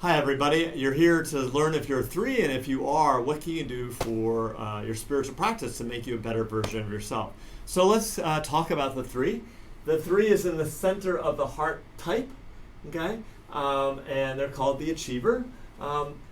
Hi, everybody. You're here to learn if you're a three, and if you are, what can you do for your spiritual practice to make you a better version of yourself? So let's talk about the three. The three is in the center of the heart type, okay? And they're called the achiever.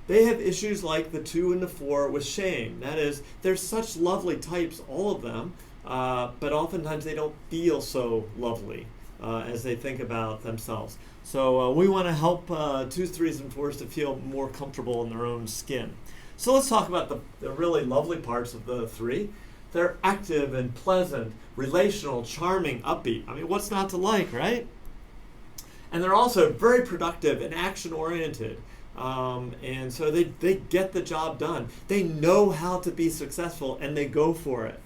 They have issues like the two and the four with shame. That is, they're such lovely types, all of them, but oftentimes they don't feel so lovely as they think about themselves. So we want to help twos, threes, and fours to feel more comfortable in their own skin. So let's talk about the really lovely parts of the three. They're active and pleasant, relational, charming, upbeat. I mean, what's not to like, right? And they're also very productive and action-oriented. And so they get the job done. They know how to be successful, and they go for it.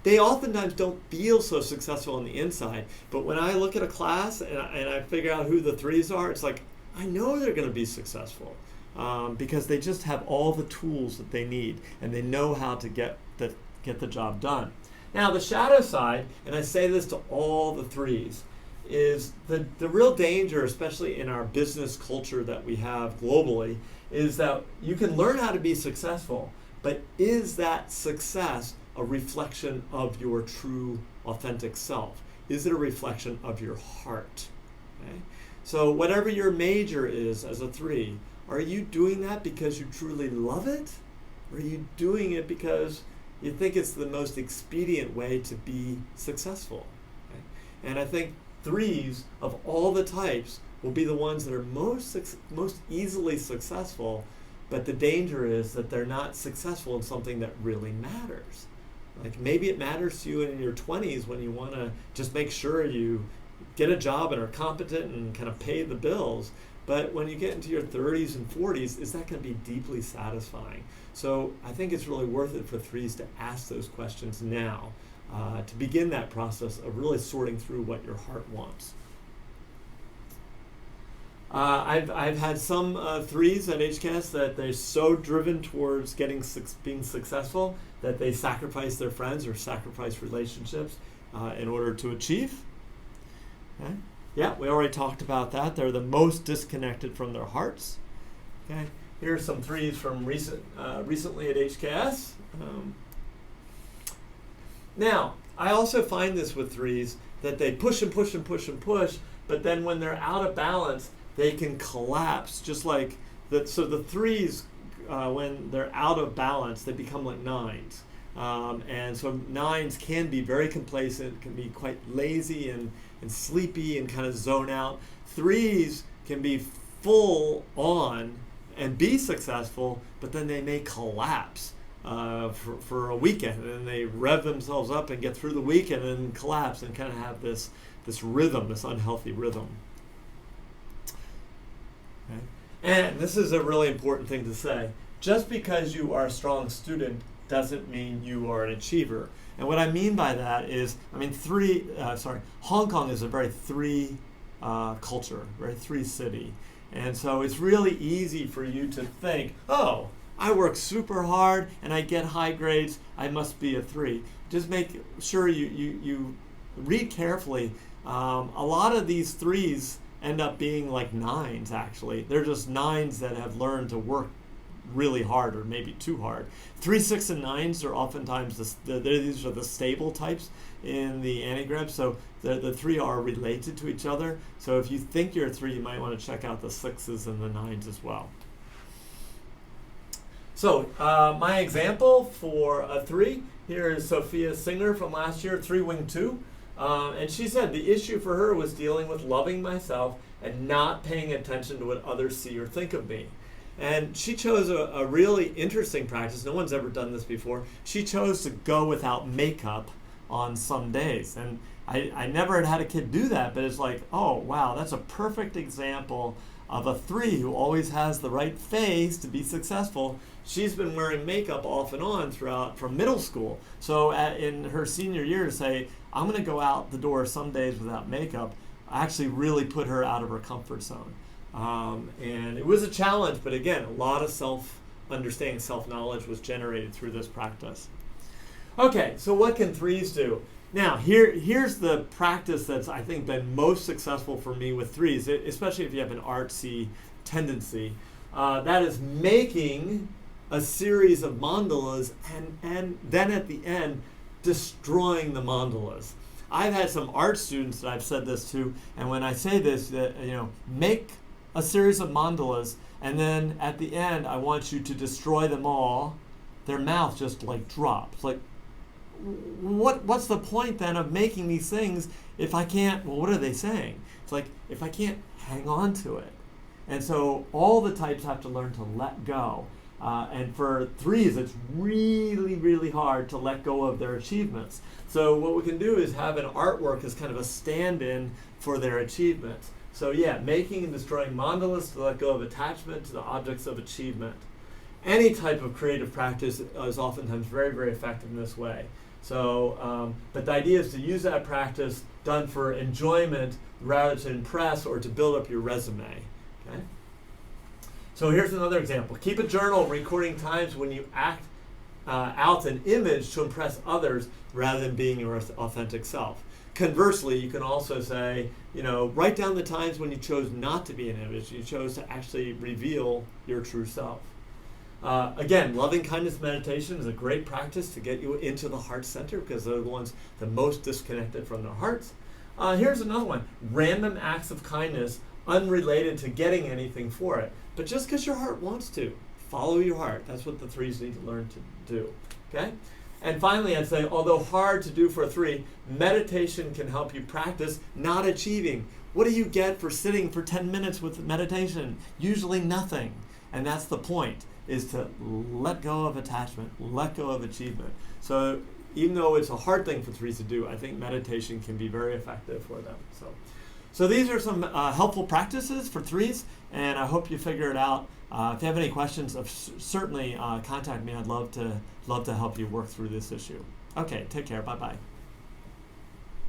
They oftentimes don't feel so successful on the inside, but when I look at a class and I figure out who the threes are, it's like, I know they're going to be successful because they just have all the tools that they need, and they know how to get the job done. Now, the shadow side, and I say this to all the threes, is the real danger, especially in our business culture that we have globally, is that you can learn how to be successful, but is that success a reflection of your true, authentic self? Is it a reflection of your heart? Okay? So whatever your major is as a three, are you doing that because you truly love it? Or are you doing it because you think it's the most expedient way to be successful? Okay? And I think threes of all the types will be the ones that are most easily successful, but the danger is that they're not successful in something that really matters. Like maybe it matters to you in your 20s when you want to just make sure you get a job and are competent and kind of pay the bills. But when you get into your 30s and 40s, is that going to be deeply satisfying? So I think it's really worth it for threes to ask those questions now to begin that process of really sorting through what your heart wants. I've had some threes at HCAS that they're so driven towards being successful that they sacrifice their friends or sacrifice relationships in order to achieve. Okay? Yeah, we already talked about that. They're the most disconnected from their hearts. Okay, here are some threes from recently at HCAS. Now, I also find this with threes that they push and push and push and push, but then when they're out of balance, they can collapse, just like that. So the threes, when they're out of balance, they become like nines. And so nines can be very complacent, can be quite lazy and sleepy and kind of zone out. Threes can be full on and be successful, but then they may collapse for a weekend, and they rev themselves up and get through the weekend and then collapse and kind of have this rhythm, this unhealthy rhythm. Okay. And this is a really important thing to say. Just because you are a strong student doesn't mean you are an achiever. And what I mean by that is, Hong Kong is a very three culture, very three city. And so it's really easy for you to think, oh, I work super hard and I get high grades, I must be a three. Just make sure you read carefully. A lot of these threes end up being like nines, actually. They're just nines that have learned to work really hard, or maybe too hard. 3, 6, and 9s are oftentimes, these are the stable types in the Enneagram, so the three are related to each other. So if you think you're a 3, you might want to check out the 6s and the 9s as well. So my example for a 3, here is Sophia Singer from last year, 3 Wing 2. And she said the issue for her was dealing with loving myself and not paying attention to what others see or think of me. And she chose a really interesting practice. No one's ever done this before. She chose to go without makeup on some days. And I never had a kid do that, but it's like, oh, wow, that's a perfect example of a 3 who always has the right face to be successful. She's been wearing makeup off and on from middle school. So in her senior year, to say, I'm going to go out the door some days without makeup, actually really put her out of her comfort zone. And it was a challenge, but again, a lot of self-understanding, self-knowledge was generated through this practice. Okay, so what can threes do? Now, here's the practice that's, I think, been most successful for me with threes, especially if you have an artsy tendency. That is making a series of mandalas and then at the end, destroying the mandalas. I've had some art students that I've said this to, and when I say this, that make a series of mandalas, and then at the end, I want you to destroy them all. Their mouth just like drops. Like, what's the point then of making these things if I can't? Well, what are they saying? It's like if I can't hang on to it, and so all the types have to learn to let go. And for threes, it's really, really hard to let go of their achievements. So what we can do is have an artwork as kind of a stand-in for their achievements. So yeah, making and destroying mandalas to let go of attachment to the objects of achievement. Any type of creative practice is oftentimes very, very effective in this way. So, but the idea is to use that practice done for enjoyment rather to impress or to build up your resume. Okay? So here's another example. Keep a journal recording times when you act out an image to impress others rather than being your authentic self. Conversely, you can also say, write down the times when you chose not to be an image. You chose to actually reveal your true self. Again, loving kindness meditation is a great practice to get you into the heart center because they're the ones the most disconnected from their hearts. Here's another one. Random acts of kindness unrelated to getting anything for it. But just because your heart wants to, follow your heart. That's what the threes need to learn to do. Okay? And finally, I'd say, although hard to do for a three, meditation can help you practice not achieving. What do you get for sitting for 10 minutes with meditation? Usually nothing. And that's the point, is to let go of attachment, let go of achievement. So even though it's a hard thing for threes to do, I think meditation can be very effective for them. So these are some helpful practices for threes, and I hope you figure it out. If you have any questions, certainly contact me. I'd love to help you work through this issue. Okay, take care. Bye-bye.